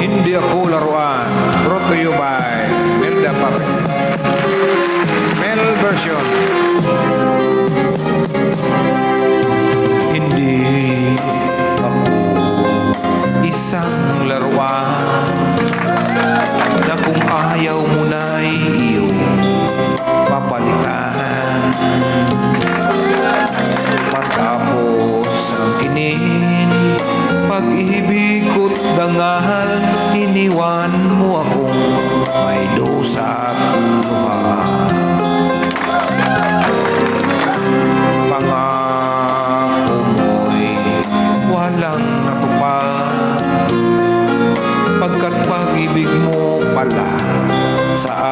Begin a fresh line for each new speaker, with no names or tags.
Hindi ako laruan. Brought to you by Melda Puppet. Mel version. Hindi ako isang laruan na kung ayaw mo na'y iyong papalitan. Matapos ang kinin, pag-ibig ko't dangal, iniwan mo akong may dusa at luha. Pangako mo'y walang natupad, pagkat pag-ibig mo pala sa